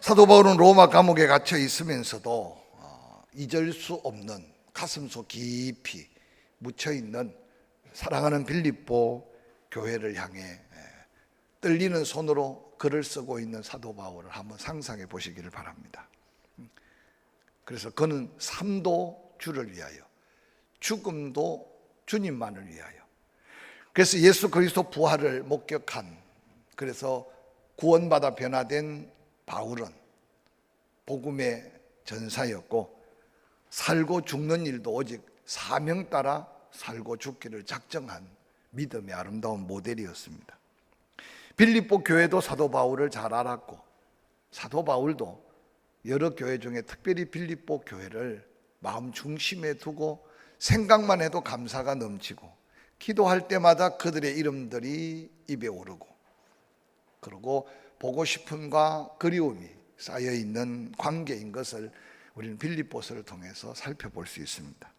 사도 바울은 로마 감옥에 갇혀 있으면서도 잊을 수 없는 가슴속 깊이 묻혀있는 사랑하는 빌립보 교회를 향해 떨리는 손으로 글을 쓰고 있는 사도 바울을 한번 상상해 보시기를 바랍니다. 그래서 그는 삶도 주를 위하여, 죽음도 주님만을 위하여. 그래서 예수 그리스도 부활을 목격한, 그래서 구원받아 변화된 바울은 복음의 전사였고, 살고 죽는 일도 오직 사명 따라 살고 죽기를 작정한 믿음의 아름다운 모델이었습니다. 빌립보 교회도 사도 바울을 잘 알았고, 사도 바울도 여러 교회 중에 특별히 빌립보 교회를 마음 중심에 두고 생각만 해도 감사가 넘치고, 기도할 때마다 그들의 이름들이 입에 오르고, 그리고 보고 싶음과 그리움이 쌓여있는 관계인 것을 우리는 빌립보서를 통해서 살펴볼 수 있습니다.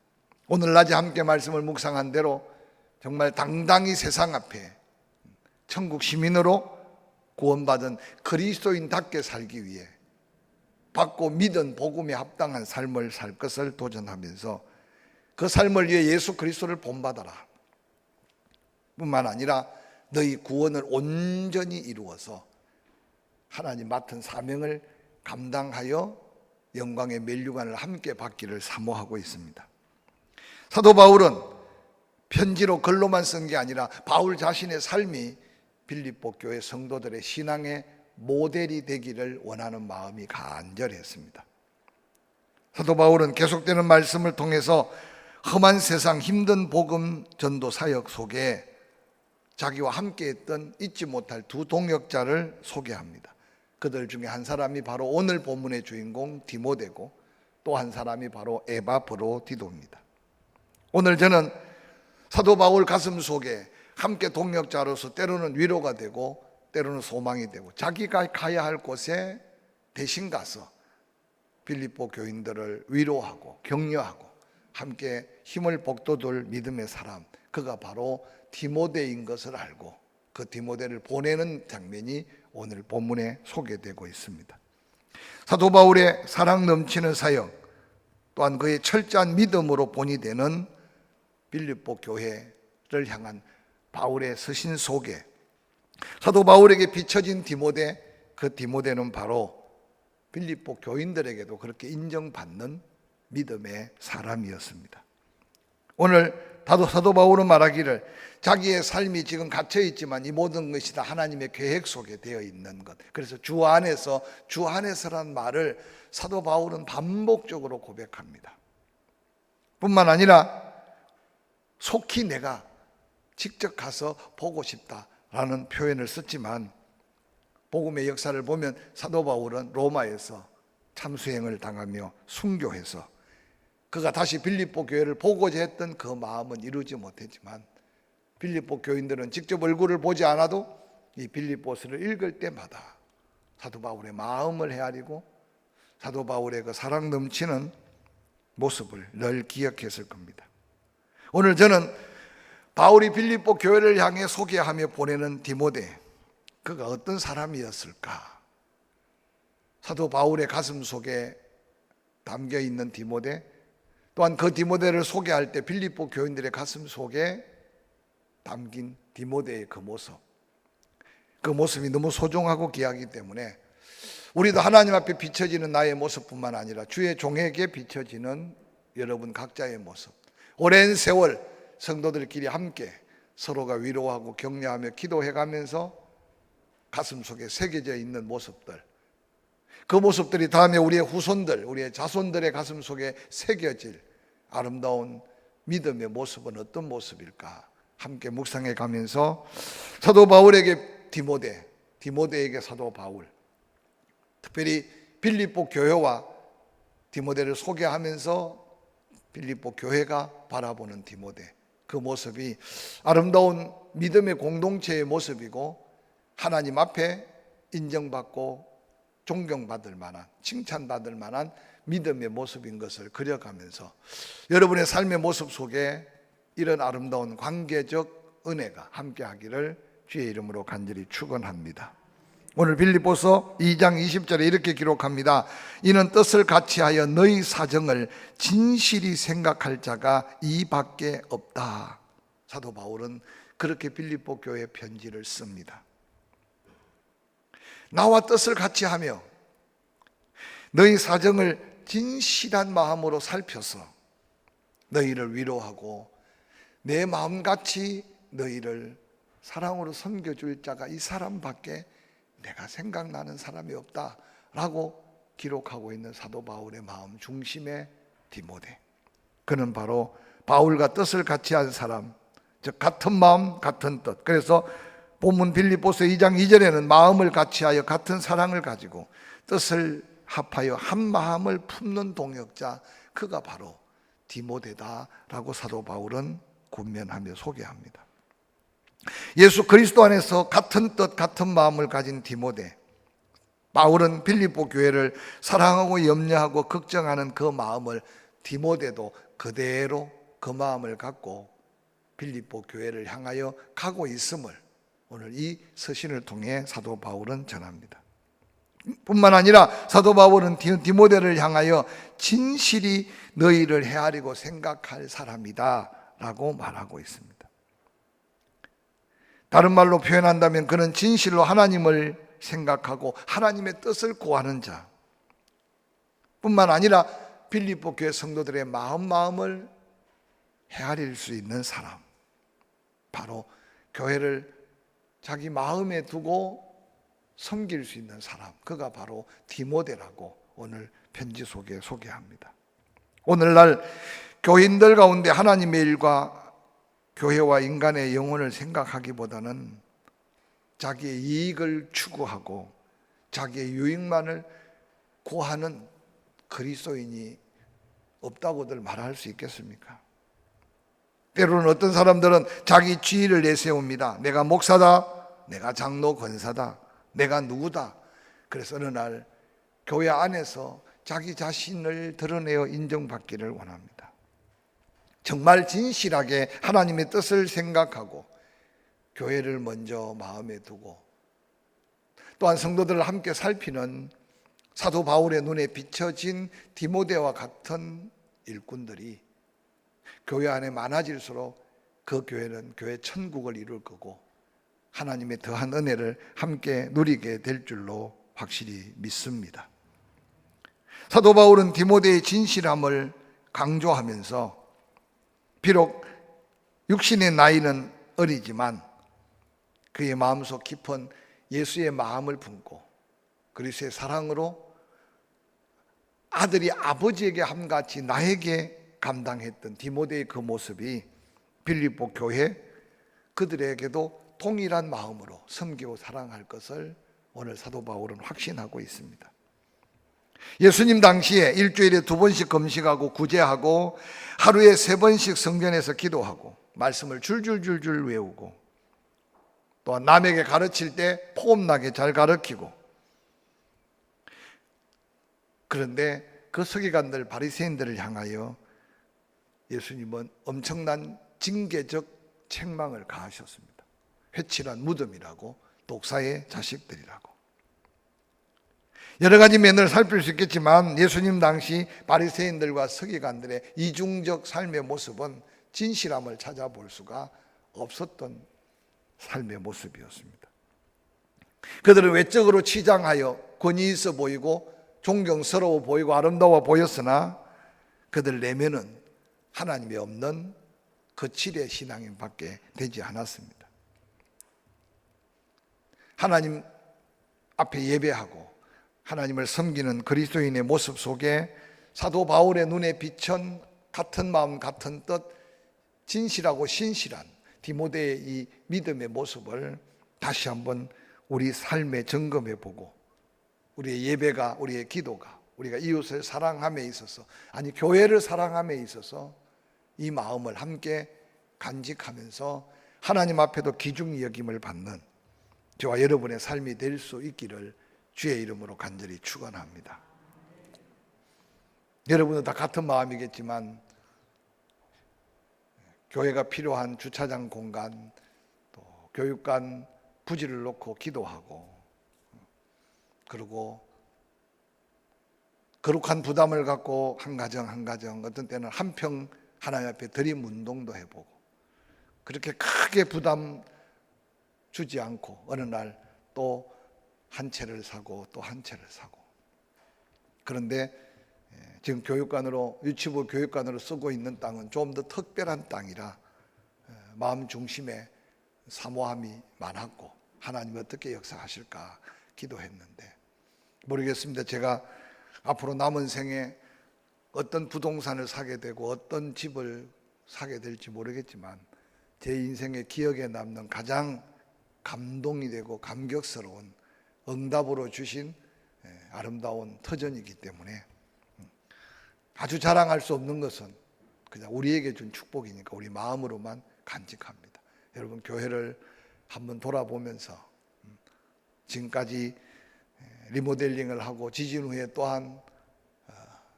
오늘 낮에 함께 말씀을 묵상한 대로 정말 당당히 세상 앞에 천국 시민으로 구원받은 그리스도인답게 살기 위해 받고 믿은 복음에 합당한 삶을 살 것을 도전하면서 그 삶을 위해 예수 그리스도를 본받아라 뿐만 아니라 너희 구원을 온전히 이루어서 하나님 맡은 사명을 감당하여 영광의 면류관을 함께 받기를 사모하고 있습니다. 사도 바울은 편지로 글로만 쓴 게 아니라 바울 자신의 삶이 빌립보 교회 성도들의 신앙의 모델이 되기를 원하는 마음이 간절했습니다. 사도 바울은 계속되는 말씀을 통해서 험한 세상 힘든 복음 전도 사역 속에 자기와 함께했던 잊지 못할 두 동역자를 소개합니다. 그들 중에 한 사람이 바로 오늘 본문의 주인공 디모데고, 또 한 사람이 바로 에바브로디도입니다. 오늘 저는 사도 바울 가슴 속에 함께 동역자로서 때로는 위로가 되고 때로는 소망이 되고, 자기가 가야 할 곳에 대신 가서 빌립보 교인들을 위로하고 격려하고 함께 힘을 북돋을 믿음의 사람, 그가 바로 디모데인 것을 알고 그 디모데를 보내는 장면이 오늘 본문에 소개되고 있습니다. 사도 바울의 사랑 넘치는 사역, 또한 그의 철저한 믿음으로 본이 되는 빌립보 교회를 향한 바울의 서신 속에 사도 바울에게 비춰진 디모데, 그 디모데는 바로 빌립보 교인들에게도 그렇게 인정받는 믿음의 사람이었습니다. 오늘 사도 바울은 말하기를 자기의 삶이 지금 갇혀 있지만 이 모든 것이 다 하나님의 계획 속에 되어 있는 것, 그래서 주 안에서란 말을 사도 바울은 반복적으로 고백합니다. 뿐만 아니라 속히 내가 직접 가서 보고 싶다라는 표현을 썼지만, 복음의 역사를 보면 사도 바울은 로마에서 참수행을 당하며 순교해서 그가 다시 빌립보 교회를 보고자 했던 그 마음은 이루지 못했지만, 빌립보 교인들은 직접 얼굴을 보지 않아도 이 빌립보서를 읽을 때마다 사도 바울의 마음을 헤아리고 사도 바울의 그 사랑 넘치는 모습을 늘 기억했을 겁니다. 오늘 저는 바울이 빌립보 교회를 향해 소개하며 보내는 디모데, 그가 어떤 사람이었을까? 사도 바울의 가슴 속에 담겨 있는 디모데, 또한 그 디모데를 소개할 때 빌립보 교인들의 가슴 속에 담긴 디모데의 그 모습이 너무 소중하고 귀하기 때문에 우리도 하나님 앞에 비춰지는 나의 모습뿐만 아니라 주의 종에게 비춰지는 여러분 각자의 모습, 오랜 세월 성도들끼리 함께 서로가 위로하고 격려하며 기도해가면서 가슴 속에 새겨져 있는 모습들, 그 모습들이 다음에 우리의 후손들, 우리의 자손들의 가슴 속에 새겨질 아름다운 믿음의 모습은 어떤 모습일까? 함께 묵상해 가면서 사도 바울에게 디모데에게 사도 바울, 특별히 빌립보 교회와 디모데를 소개하면서 빌립보 교회가 바라보는 디모데, 그 모습이 아름다운 믿음의 공동체의 모습이고 하나님 앞에 인정받고 존경받을 만한, 칭찬받을 만한 믿음의 모습인 것을 그려가면서 여러분의 삶의 모습 속에 이런 아름다운 관계적 은혜가 함께하기를 주의 이름으로 간절히 축원합니다. 오늘 빌립보서 2장 20절에 이렇게 기록합니다. 이는 뜻을 같이하여 너희 사정을 진실이 생각할 자가 이밖에 없다. 사도 바울은 그렇게 빌립보 교회 편지를 씁니다. 나와 뜻을 같이하며 너희 사정을 진실한 마음으로 살펴서 너희를 위로하고 내 마음같이 너희를 사랑으로 섬겨줄 자가 이 사람밖에 내가 생각나는 사람이 없다라고 기록하고 있는 사도 바울의 마음 중심의 디모데. 그는 바로 바울과 뜻을 같이 한 사람, 즉 같은 마음 같은 뜻. 그래서 본문 빌립보서 2장 2절에는 마음을 같이하여 같은 사랑을 가지고 뜻을 합하여 한 마음을 품는 동역자, 그가 바로 디모데다라고 사도 바울은 권면하며 소개합니다. 예수 그리스도 안에서 같은 뜻 같은 마음을 가진 디모데, 바울은 빌립보 교회를 사랑하고 염려하고 걱정하는 그 마음을 디모데도 그대로 그 마음을 갖고 빌립보 교회를 향하여 가고 있음을 오늘 이 서신을 통해 사도 바울은 전합니다. 뿐만 아니라 사도 바울은 디모데를 향하여 진실이 너희를 헤아리고 생각할 사람이다 라고 말하고 있습니다. 다른 말로 표현한다면 그는 진실로 하나님을 생각하고 하나님의 뜻을 구하는 자, 뿐만 아니라 빌립보 교회 성도들의 마음을 헤아릴 수 있는 사람, 바로 교회를 자기 마음에 두고 섬길 수 있는 사람, 그가 바로 디모데라고 오늘 편지 속에 소개합니다. 오늘날 교인들 가운데 하나님의 일과 교회와 인간의 영혼을 생각하기보다는 자기의 이익을 추구하고 자기의 유익만을 구하는 그리스도인이 없다고들 말할 수 있겠습니까? 때로는 어떤 사람들은 자기 지위를 내세웁니다. 내가 목사다, 내가 장로 권사다, 내가 누구다. 그래서 어느 날 교회 안에서 자기 자신을 드러내어 인정받기를 원합니다. 정말 진실하게 하나님의 뜻을 생각하고 교회를 먼저 마음에 두고 또한 성도들을 함께 살피는 사도 바울의 눈에 비춰진 디모데와 같은 일꾼들이 교회 안에 많아질수록 그 교회는 교회 천국을 이룰 거고 하나님의 더한 은혜를 함께 누리게 될 줄로 확실히 믿습니다. 사도 바울은 디모데의 진실함을 강조하면서 비록 육신의 나이는 어리지만 그의 마음속 깊은 예수의 마음을 품고 그리스도의 사랑으로 아들이 아버지에게 함같이 나에게 감당했던 디모데의 그 모습이 빌립보 교회 그들에게도 동일한 마음으로 섬기고 사랑할 것을 오늘 사도 바울은 확신하고 있습니다. 예수님 당시에 일주일에 2번씩 금식하고 구제하고 하루에 3번씩 성전에서 기도하고 말씀을 줄줄줄줄 외우고 또한 남에게 가르칠 때 폼나게 잘 가르치고, 그런데 그 서기관들 바리새인들을 향하여 예수님은 엄청난 징계적 책망을 가하셨습니다. 회칠한 무덤이라고, 독사의 자식들이라고. 여러 가지 면을 살필 수 있겠지만 예수님 당시 바리새인들과 서기관들의 이중적 삶의 모습은 진실함을 찾아볼 수가 없었던 삶의 모습이었습니다. 그들은 외적으로 치장하여 권위 있어 보이고 존경스러워 보이고 아름다워 보였으나 그들 내면은 하나님이 없는 거칠의 신앙인밖에 되지 않았습니다. 하나님 앞에 예배하고 하나님을 섬기는 그리스도인의 모습 속에 사도 바울의 눈에 비친 같은 마음 같은 뜻, 진실하고 신실한 디모데의 이 믿음의 모습을 다시 한번 우리 삶에 점검해 보고 우리의 예배가, 우리의 기도가, 우리가 이웃을 사랑함에 있어서, 아니 교회를 사랑함에 있어서 이 마음을 함께 간직하면서 하나님 앞에도 귀중히 여김을 받는 저와 여러분의 삶이 될 수 있기를 주의 이름으로 간절히 축원합니다. 여러분은 다 같은 마음이겠지만 교회가 필요한 주차장 공간, 또 교육관 부지를 놓고 기도하고 그리고 거룩한 부담을 갖고 한 가정 한 가정, 어떤 때는 한 평 하나님 앞에 드림 운동도 해보고, 그렇게 크게 부담 주지 않고 어느 날 또 한 채를 사고 또 한 채를 사고. 그런데 지금 교육관으로, 유치부 교육관으로 쓰고 있는 땅은 좀 더 특별한 땅이라 마음 중심에 사모함이 많았고, 하나님 어떻게 역사하실까 기도했는데, 모르겠습니다. 제가 앞으로 남은 생에 어떤 부동산을 사게 되고 어떤 집을 사게 될지 모르겠지만, 제 인생의 기억에 남는 가장 감동이 되고 감격스러운 응답으로 주신 아름다운 터전이기 때문에 아주 자랑할 수 없는 것은 그냥 우리에게 준 축복이니까 우리 마음으로만 간직합니다. 여러분, 교회를 한번 돌아보면서 지금까지 리모델링을 하고 지진 후에 또한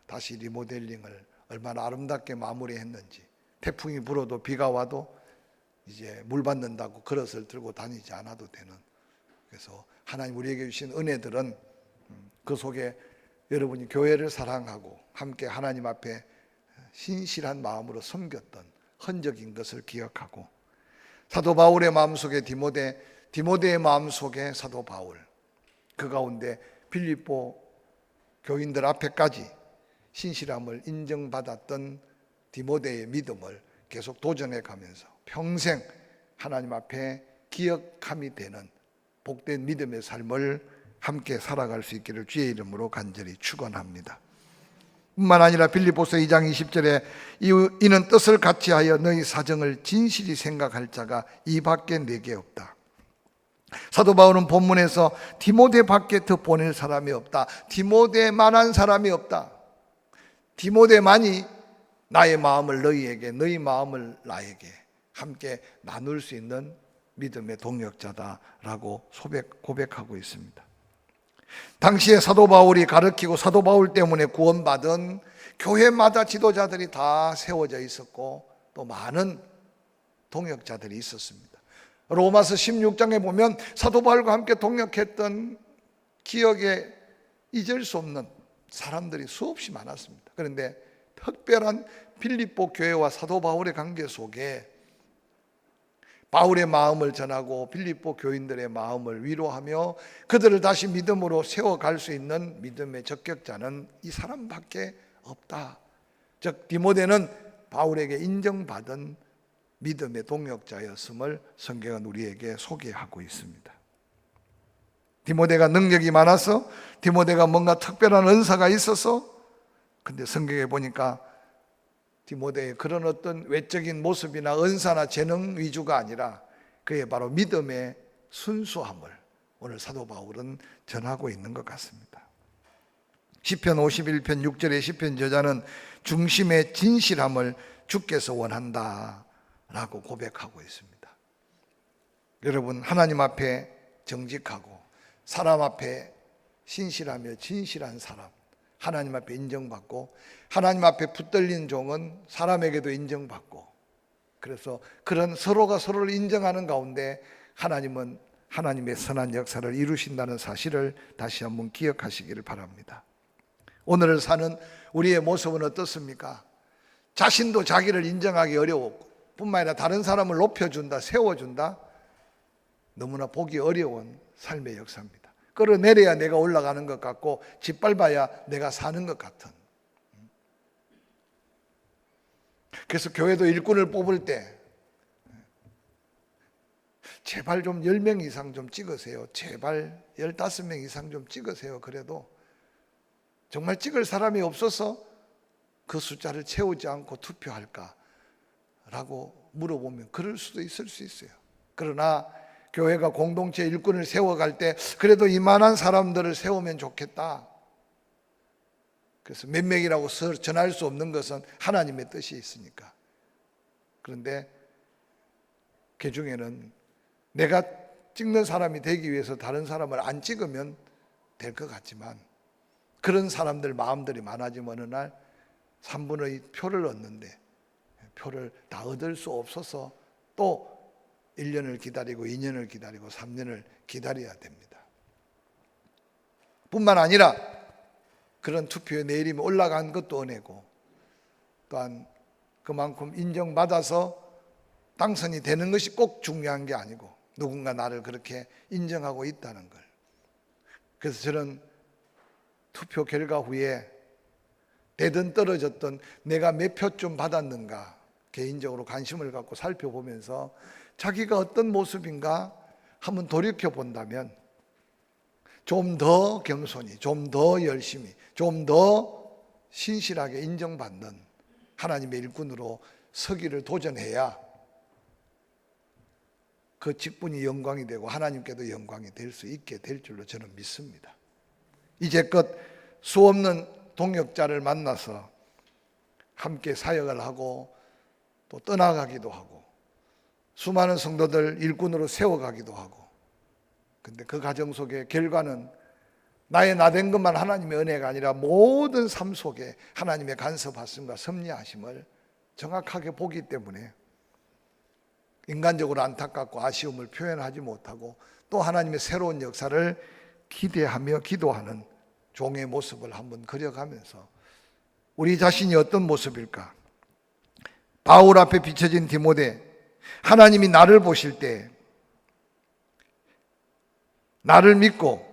다시 리모델링을 얼마나 아름답게 마무리했는지, 태풍이 불어도 비가 와도 이제 물 받는다고 그릇을 들고 다니지 않아도 되는, 그래서 하나님 우리에게 주신 은혜들은 그 속에 여러분이 교회를 사랑하고 함께 하나님 앞에 신실한 마음으로 섬겼던 흔적인 것을 기억하고, 사도 바울의 마음속에 디모데의 마음속에 사도 바울, 그 가운데 빌립보 교인들 앞에까지 신실함을 인정받았던 디모데의 믿음을 계속 도전해 가면서 평생 하나님 앞에 기억함이 되는 복된 믿음의 삶을 함께 살아갈 수 있기를 주의 이름으로 간절히 축원합니다. 뿐만 아니라 빌립보서 2장 20절에 이는 뜻을 같이하여 너희 사정을 진실히 생각할 자가 이 밖에 내게 없다. 사도 바울은 본문에서 디모데 밖에 더 보낼 사람이 없다, 디모데만한 사람이 없다, 디모데만이 나의 마음을 너희에게, 너희 마음을 나에게 함께 나눌 수 있는 믿음의 동역자다라고 고백하고 있습니다. 당시에 사도 바울이 가르치고 사도 바울 때문에 구원받은 교회마다 지도자들이 다 세워져 있었고, 또 많은 동역자들이 있었습니다. 로마서 16장에 보면 사도 바울과 함께 동역했던 기억에 잊을 수 없는 사람들이 수없이 많았습니다. 그런데 특별한 빌립보 교회와 사도 바울의 관계 속에 바울의 마음을 전하고 빌립보 교인들의 마음을 위로하며 그들을 다시 믿음으로 세워갈 수 있는 믿음의 적격자는 이 사람밖에 없다. 즉 디모데는 바울에게 인정받은 믿음의 동역자였음을 성경은 우리에게 소개하고 있습니다. 디모데가 능력이 많아서, 디모데가 뭔가 특별한 은사가 있어서, 근데 성경에 보니까 디모데의 그런 어떤 외적인 모습이나 은사나 재능 위주가 아니라 그의 바로 믿음의 순수함을 오늘 사도 바울은 전하고 있는 것 같습니다. 시편 51편 6절의 시편 저자는 중심의 진실함을 주께서 원한다 라고 고백하고 있습니다. 여러분, 하나님 앞에 정직하고 사람 앞에 신실하며 진실한 사람, 하나님 앞에 인정받고, 하나님 앞에 붙들린 종은 사람에게도 인정받고, 그래서 그런 서로가 서로를 인정하는 가운데 하나님은 하나님의 선한 역사를 이루신다는 사실을 다시 한번 기억하시기를 바랍니다. 오늘을 사는 우리의 모습은 어떻습니까? 자신도 자기를 인정하기 어려웠고, 뿐만 아니라 다른 사람을 높여준다, 세워준다, 너무나 보기 어려운 삶의 역사입니다. 끌어내려야 내가 올라가는 것 같고 짓밟아야 내가 사는 것 같은. 그래서 교회도 일꾼을 뽑을 때 제발 좀 10명 이상 좀 찍으세요. 제발 15명 이상 좀 찍으세요. 그래도 정말 찍을 사람이 없어서 그 숫자를 채우지 않고 투표할까? 라고 물어보면 그럴 수도 있을 수 있어요. 그러나 교회가 공동체 일꾼을 세워갈 때 그래도 이만한 사람들을 세우면 좋겠다. 그래서 몇 명이라고 전할 수 없는 것은 하나님의 뜻이 있으니까. 그런데 그 중에는 내가 찍는 사람이 되기 위해서 다른 사람을 안 찍으면 될 것 같지만, 그런 사람들 마음들이 많아지면 어느 날 3분의 표를 얻는데 표를 다 얻을 수 없어서 또 1년을 기다리고 2년을 기다리고 3년을 기다려야 됩니다. 뿐만 아니라 그런 투표에 내 이름이 올라간 것도 은혜고, 또한 그만큼 인정받아서 당선이 되는 것이 꼭 중요한 게 아니고 누군가 나를 그렇게 인정하고 있다는 걸. 그래서 저는 투표 결과 후에 되든 떨어졌든 내가 몇 표쯤 받았는가 개인적으로 관심을 갖고 살펴보면서 자기가 어떤 모습인가 한번 돌이켜 본다면 좀 더 겸손히, 좀 더 열심히, 좀 더 신실하게 인정받는 하나님의 일꾼으로 서기를 도전해야 그 직분이 영광이 되고 하나님께도 영광이 될 수 있게 될 줄로 저는 믿습니다. 이제껏 수없는 동역자를 만나서 함께 사역을 하고 또 떠나가기도 하고 수많은 성도들 일꾼으로 세워가기도 하고, 근데 그 과정 속에 결과는 나의 나된 것만 하나님의 은혜가 아니라 모든 삶 속에 하나님의 간섭하심과 섭리하심을 정확하게 보기 때문에 인간적으로 안타깝고 아쉬움을 표현하지 못하고 또 하나님의 새로운 역사를 기대하며 기도하는 종의 모습을 한번 그려가면서 우리 자신이 어떤 모습일까? 바울 앞에 비춰진 디모데, 하나님이 나를 보실 때 나를 믿고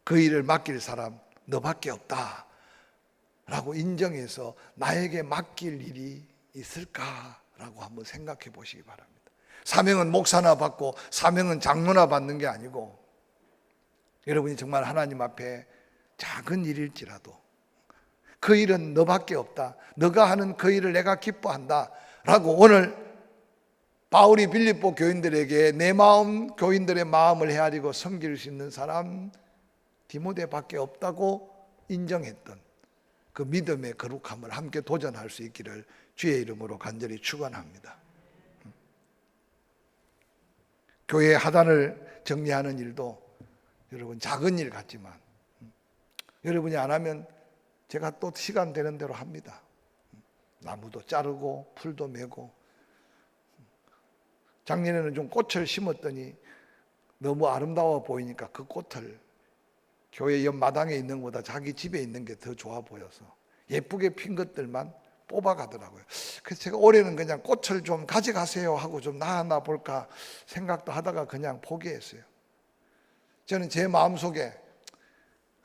그 일을 맡길 사람 너밖에 없다 라고 인정해서 나에게 맡길 일이 있을까라고 한번 생각해 보시기 바랍니다. 사명은 목사나 받고 사명은 장로나 받는 게 아니고 여러분이 정말 하나님 앞에 작은 일일지라도 그 일은 너밖에 없다, 너가 하는 그 일을 내가 기뻐한다 라고 오늘 바울이 빌립보 교인들에게 내 마음, 교인들의 마음을 헤아리고 섬길 수 있는 사람 디모데밖에 없다고 인정했던 그 믿음의 거룩함을 함께 도전할 수 있기를 주의 이름으로 간절히 축원합니다. 교회 하단을 정리하는 일도 여러분 작은 일 같지만 여러분이 안 하면 제가 또 시간 되는 대로 합니다. 나무도 자르고 풀도 메고, 작년에는 좀 꽃을 심었더니 너무 아름다워 보이니까 그 꽃을 교회 옆마당에 있는 것보다 자기 집에 있는 게 더 좋아 보여서 예쁘게 핀 것들만 뽑아가더라고요. 그래서 제가 올해는 그냥 꽃을 좀 가져가세요 하고 좀 놔놔 볼까 생각도 하다가 그냥 포기했어요. 저는 제 마음속에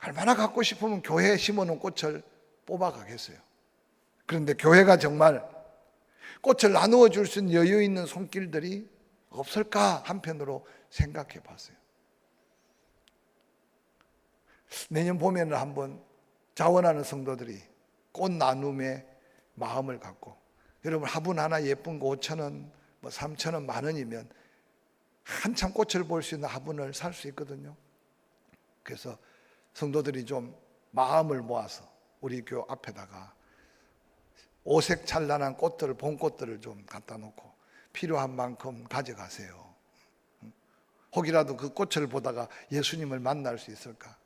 얼마나 갖고 싶으면 교회에 심어놓은 꽃을 뽑아가겠어요. 그런데 교회가 정말 꽃을 나누어 줄 수 있는 여유 있는 손길들이 없을까 한편으로 생각해 봤어요. 내년 봄에는 한번 자원하는 성도들이 꽃 나눔에 마음을 갖고, 여러분 화분 하나 예쁜 거 5,000원, 뭐 3,000원, 10,000원이면 한참 꽃을 볼 수 있는 화분을 살 수 있거든요. 그래서 성도들이 좀 마음을 모아서 우리 교 앞에다가 오색 찬란한 꽃들, 봄꽃들을 좀 갖다 놓고 필요한 만큼 가져가세요. 혹이라도 그 꽃을 보다가 예수님을 만날 수 있을까?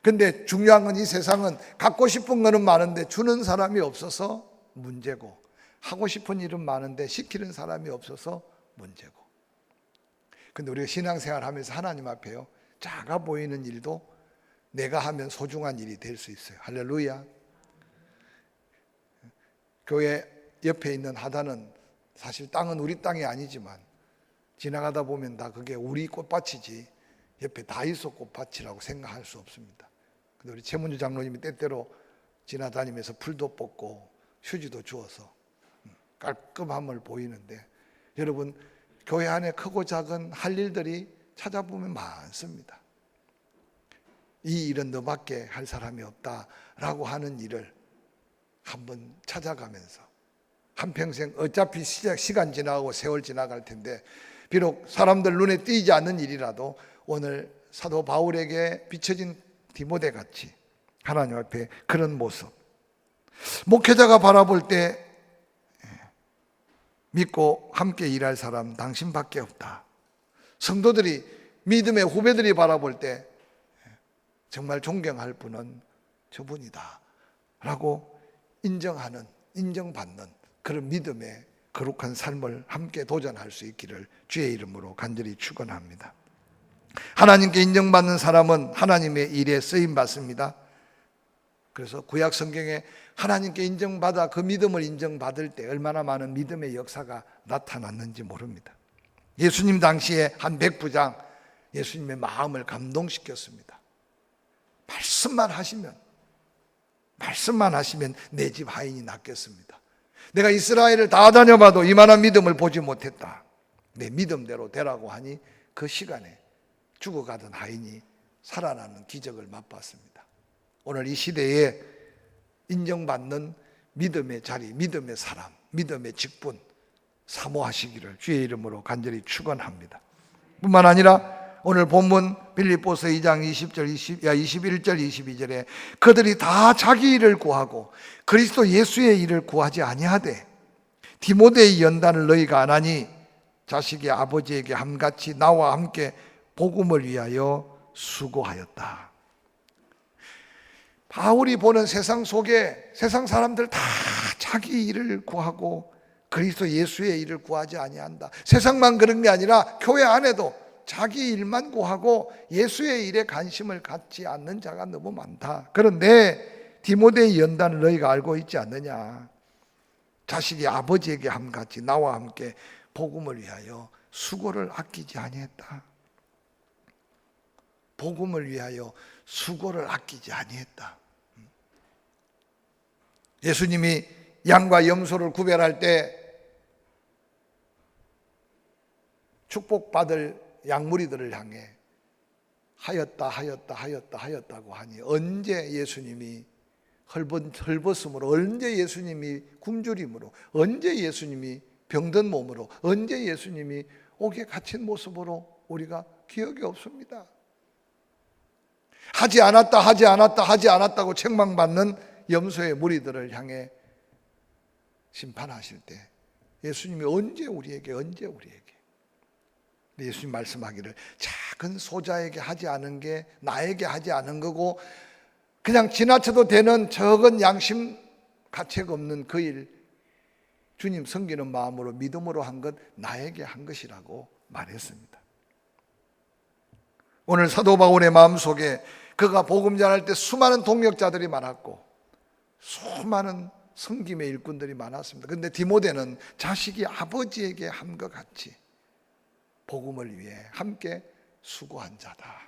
근데 중요한 건 이 세상은 갖고 싶은 거는 많은데 주는 사람이 없어서 문제고, 하고 싶은 일은 많은데 시키는 사람이 없어서 문제고. 근데 우리가 신앙생활 하면서 하나님 앞에요, 작아 보이는 일도 내가 하면 소중한 일이 될 수 있어요. 할렐루야. 교회 옆에 있는 하단은 사실 땅은 우리 땅이 아니지만 지나가다 보면 다 그게 우리 꽃밭이지 옆에 다이소 꽃밭이라고 생각할 수 없습니다. 근데 우리 최문주 장로님이 때때로 지나다니면서 풀도 뽑고 휴지도 주어서 깔끔함을 보이는데, 여러분 교회 안에 크고 작은 할 일들이 찾아보면 많습니다. 이 일은 너밖에 할 사람이 없다라고 하는 일을 한번 찾아가면서 한평생 어차피 시간 지나고 세월 지나갈 텐데 비록 사람들 눈에 띄지 않는 일이라도 오늘 사도 바울에게 비춰진 디모데 같이 하나님 앞에 그런 모습, 목회자가 바라볼 때 믿고 함께 일할 사람 당신밖에 없다, 성도들이 믿음의 후배들이 바라볼 때 정말 존경할 분은 저분이다 라고 인정하는, 인정받는 그런 믿음의 거룩한 삶을 함께 도전할 수 있기를 주의 이름으로 간절히 축원합니다. 하나님께 인정받는 사람은 하나님의 일에 쓰임받습니다. 그래서 구약 성경에 하나님께 인정받아 그 믿음을 인정받을 때 얼마나 많은 믿음의 역사가 나타났는지 모릅니다. 예수님 당시에 한 백부장, 예수님의 마음을 감동시켰습니다. 말씀만 하시면 내 집 하인이 낫겠습니다. 내가 이스라엘을 다 다녀봐도 이만한 믿음을 보지 못했다. 내 믿음대로 되라고 하니 그 시간에 죽어가던 하인이 살아나는 기적을 맛봤습니다. 오늘 이 시대에 인정받는 믿음의 자리, 믿음의 사람, 믿음의 직분 사모하시기를 주의 이름으로 간절히 축원합니다. 뿐만 아니라 오늘 본문 빌립보서 2장 21절 22절에 그들이 다 자기 일을 구하고 그리스도 예수의 일을 구하지 아니하되 디모데의 연단을 너희가 안 하니 자식의 아버지에게 함같이 나와 함께 복음을 위하여 수고하였다. 바울이 보는 세상 속에 세상 사람들 다 자기 일을 구하고 그리스도 예수의 일을 구하지 아니한다. 세상만 그런 게 아니라 교회 안에도 자기 일만 구하고 예수의 일에 관심을 갖지 않는 자가 너무 많다. 그런데 디모데의 연단을 너희가 알고 있지 않느냐. 자식이 아버지에게 함같이 나와 함께 복음을 위하여 수고를 아끼지 아니했다. 복음을 위하여 수고를 아끼지 아니했다. 예수님이 양과 염소를 구별할 때 축복받을 양무리들을 향해 하였다고 하니 언제 예수님이 헐벗음으로, 언제 예수님이 굶주림으로, 언제 예수님이 병든 몸으로, 언제 예수님이 옥에 갇힌 모습으로 우리가 기억이 없습니다. 하지 않았다고 책망받는 염소의 무리들을 향해 심판하실 때 예수님이 언제 우리에게 예수님 말씀하기를 작은 소자에게 하지 않은 게 나에게 하지 않은 거고 그냥 지나쳐도 되는 적은 양심 가책 없는 그 일 주님 섬기는 마음으로 믿음으로 한 것 나에게 한 것이라고 말했습니다. 오늘 사도 바울의 마음속에 그가 복음 전할 때 수많은 동역자들이 많았고 수많은 섬김의 일꾼들이 많았습니다. 그런데 디모데는 자식이 아버지에게 한 것 같이 복음을 위해 함께 수고한 자다.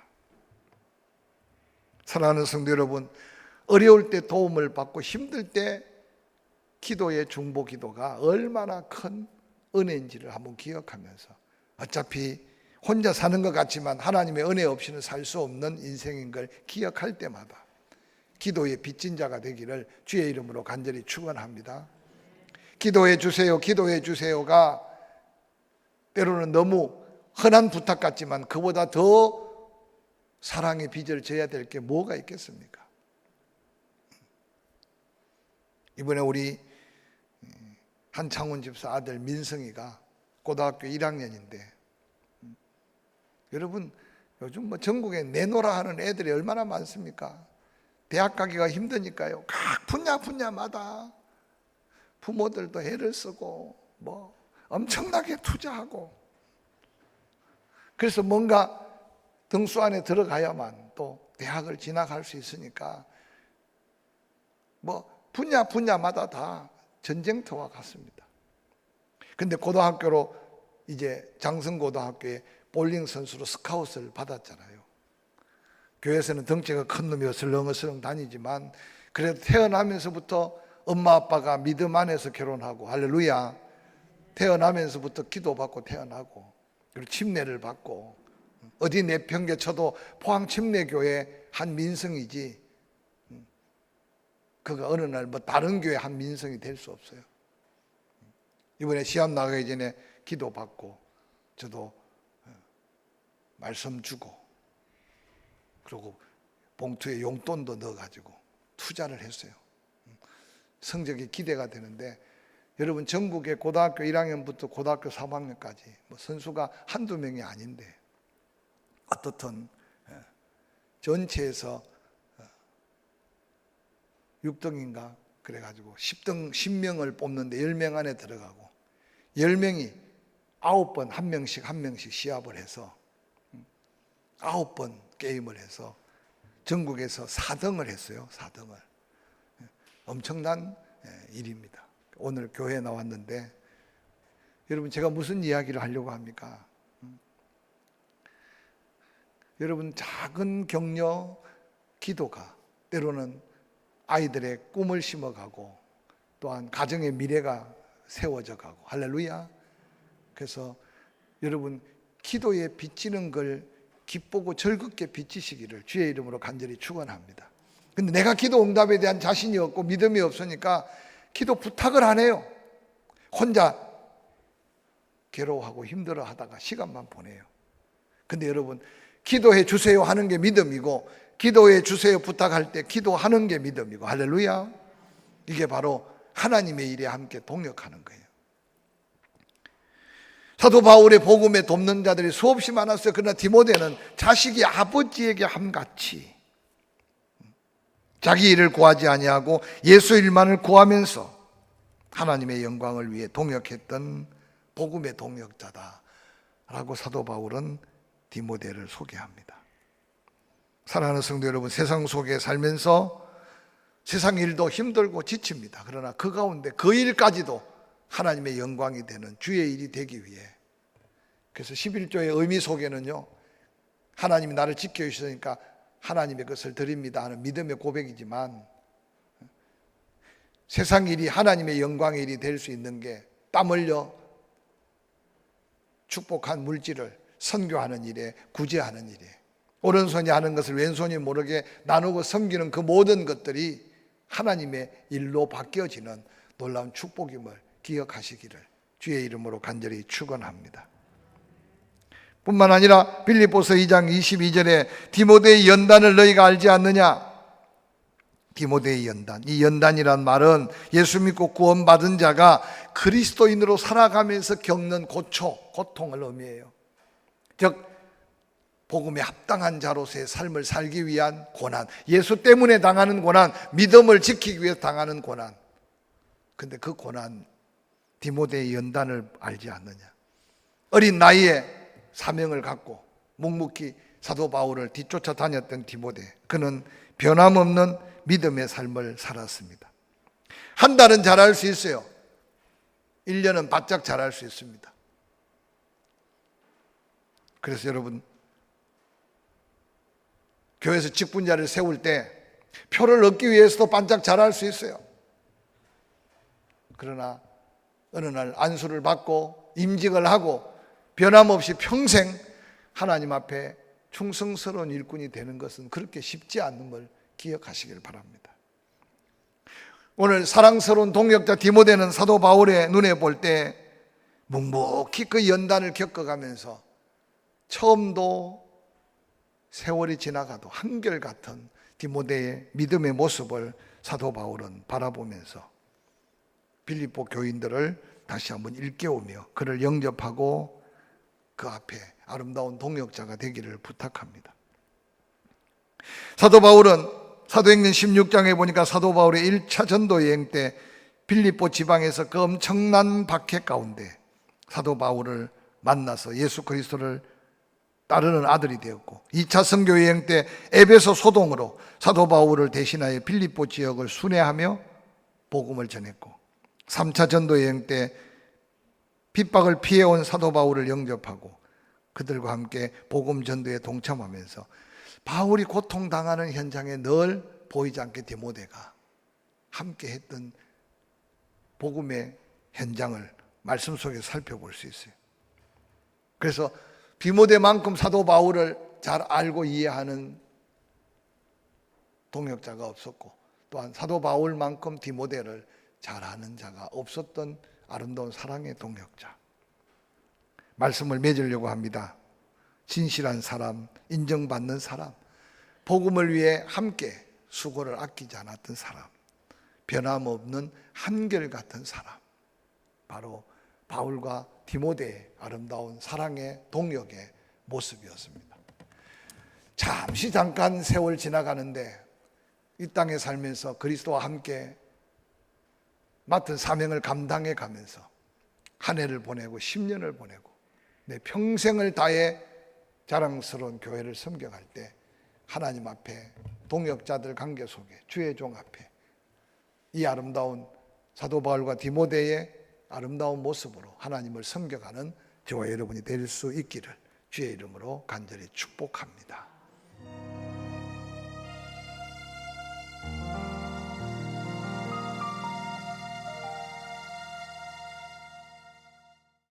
사랑하는 성도 여러분, 어려울 때 도움을 받고 힘들 때 기도의 중보 기도가 얼마나 큰 은혜인지를 한번 기억하면서 어차피 혼자 사는 것 같지만 하나님의 은혜 없이는 살 수 없는 인생인 걸 기억할 때마다 기도의 빚진 자가 되기를 주의 이름으로 간절히 축원합니다. 기도해 주세요가 때로는 너무 흔한 부탁 같지만 그보다 더 사랑의 빚을 져야 될 게 뭐가 있겠습니까? 이번에 우리 한창훈 집사 아들 민성이가 고등학교 1학년인데 여러분 요즘 뭐 전국에 내노라 하는 애들이 얼마나 많습니까? 대학 가기가 힘드니까요. 각 분야마다 부모들도 애를 쓰고 뭐 엄청나게 투자하고 그래서 뭔가 등수 안에 들어가야만 또 대학을 진학할 수 있으니까 뭐 분야마다 다 전쟁터와 같습니다. 근데 고등학교로 이제 장성고등학교에 볼링 선수로 스카웃을 받았잖아요. 교회에서는 덩치가 큰 놈이 어슬렁어슬렁 다니지만 그래도 태어나면서부터 엄마 아빠가 믿음 안에서 결혼하고 할렐루야. 태어나면서부터 기도받고 태어나고 그리고 침례를 받고 어디 내평계 쳐도 포항 침례교회 한 민성이지 그가 어느 날 뭐 다른 교회 한 민성이 될 수 없어요. 이번에 시합 나가기 전에 기도받고 저도 말씀 주고 그리고 봉투에 용돈도 넣어가지고 투자를 했어요. 성적이 기대가 되는데 여러분 전국에 고등학교 1학년부터 고등학교 3학년까지 뭐 선수가 한두 명이 아닌데 어떻든 전체에서 6등인가 그래가지고 10등 10명을 뽑는데 10명 안에 들어가고 10명이 9번 한 명씩 시합을 해서 9번 게임을 해서 전국에서 4등을 했어요. 4등을. 엄청난 일입니다. 오늘 교회에 나왔는데 여러분, 제가 무슨 이야기를 하려고 합니까? 여러분, 작은 격려 기도가 때로는 아이들의 꿈을 심어가고 또한 가정의 미래가 세워져 가고, 할렐루야. 그래서 여러분, 기도에 비치는 걸 기쁘고 즐겁게 비치시기를 주의 이름으로 간절히 축원합니다. 근데 내가 기도 응답에 대한 자신이 없고 믿음이 없으니까 기도 부탁을 안 해요. 혼자 괴로워하고 힘들어하다가 시간만 보내요. 근데 여러분, 기도해 주세요 하는 게 믿음이고, 기도해 주세요 부탁할 때 기도하는 게 믿음이고, 할렐루야. 이게 바로 하나님의 일에 함께 동역하는 거예요. 사도 바울의 복음에 돕는 자들이 수없이 많았어요. 그러나 디모데는 자식이 아버지에게 함같이 자기 일을 구하지 아니하고 예수 일만을 구하면서 하나님의 영광을 위해 동역했던 복음의 동역자다라고 사도 바울은 디모데를 소개합니다. 사랑하는 성도 여러분, 세상 속에 살면서 세상 일도 힘들고 지칩니다. 그러나 그 가운데 그 일까지도 하나님의 영광이 되는 주의 일이 되기 위해, 그래서 11조의 의미 속에는요, 하나님이 나를 지켜주시니까 하나님의 것을 드립니다 하는 믿음의 고백이지만, 세상 일이 하나님의 영광의 일이 될 수 있는 게 땀 흘려 축복한 물질을 선교하는 일에, 구제하는 일에, 오른손이 하는 것을 왼손이 모르게 나누고 섬기는 그 모든 것들이 하나님의 일로 바뀌어지는 놀라운 축복임을 기억하시기를 주의 이름으로 간절히 축원합니다. 뿐만 아니라 빌립보서 2장 22절에 디모데의 연단을 너희가 알지 않느냐? 디모데의 연단, 이 연단이란 말은 예수 믿고 구원받은 자가 그리스도인으로 살아가면서 겪는 고통을 의미해요. 즉 복음에 합당한 자로서의 삶을 살기 위한 고난, 예수 때문에 당하는 고난, 믿음을 지키기 위해서 당하는 고난. 근데 그 고난, 디모데의 연단을 알지 않느냐? 어린 나이에 사명을 갖고 묵묵히 사도 바울을 뒤쫓아 다녔던 디모데, 그는 변함없는 믿음의 삶을 살았습니다. 한 달은 잘할 수 있어요. 1년은 바짝 잘할 수 있습니다. 그래서 여러분, 교회에서 직분자를 세울 때 표를 얻기 위해서도 반짝 잘할 수 있어요. 그러나 어느 날 안수를 받고 임직을 하고 변함없이 평생 하나님 앞에 충성스러운 일꾼이 되는 것은 그렇게 쉽지 않은 걸 기억하시길 바랍니다. 오늘 사랑스러운 동역자 디모데는 사도 바울의 눈에 볼 때 묵묵히 그 연단을 겪어가면서 처음도 세월이 지나가도 한결같은 디모데의 믿음의 모습을 사도 바울은 바라보면서 빌립보 교인들을 다시 한번 일깨우며 그를 영접하고 그 앞에 아름다운 동역자가 되기를 부탁합니다. 사도 바울은 사도행전 16장에 보니까 사도 바울의 1차 전도 여행 때 빌립보 지방에서 그 엄청난 박해 가운데 사도 바울을 만나서 예수 그리스도를 따르는 아들이 되었고, 2차 선교 여행 때 에베소 소동으로 사도 바울을 대신하여 빌립보 지역을 순회하며 복음을 전했고, 3차 전도 여행 때 핍박을 피해온 사도 바울을 영접하고 그들과 함께 복음 전도에 동참하면서 바울이 고통당하는 현장에 늘 보이지 않게 디모데가 함께 했던 복음의 현장을 말씀 속에서 살펴볼 수 있어요. 그래서 디모데만큼 사도 바울을 잘 알고 이해하는 동역자가 없었고, 또한 사도 바울만큼 디모데를 잘 아는 자가 없었던 아름다운 사랑의 동역자. 말씀을 맺으려고 합니다. 진실한 사람, 인정받는 사람, 복음을 위해 함께 수고를 아끼지 않았던 사람, 변함없는 한결같은 사람, 바로 바울과 디모데의 아름다운 사랑의 동역의 모습이었습니다. 잠깐 세월 지나가는데 이 땅에 살면서 그리스도와 함께 맡은 사명을 감당해 가면서 한 해를 보내고 10년을 보내고 내 평생을 다해 자랑스러운 교회를 섬겨갈 때 하나님 앞에 동역자들 관계 속에 주의 종 앞에 이 아름다운 사도 바울과 디모데의 아름다운 모습으로 하나님을 섬겨가는 저와 여러분이 될 수 있기를 주의 이름으로 간절히 축복합니다.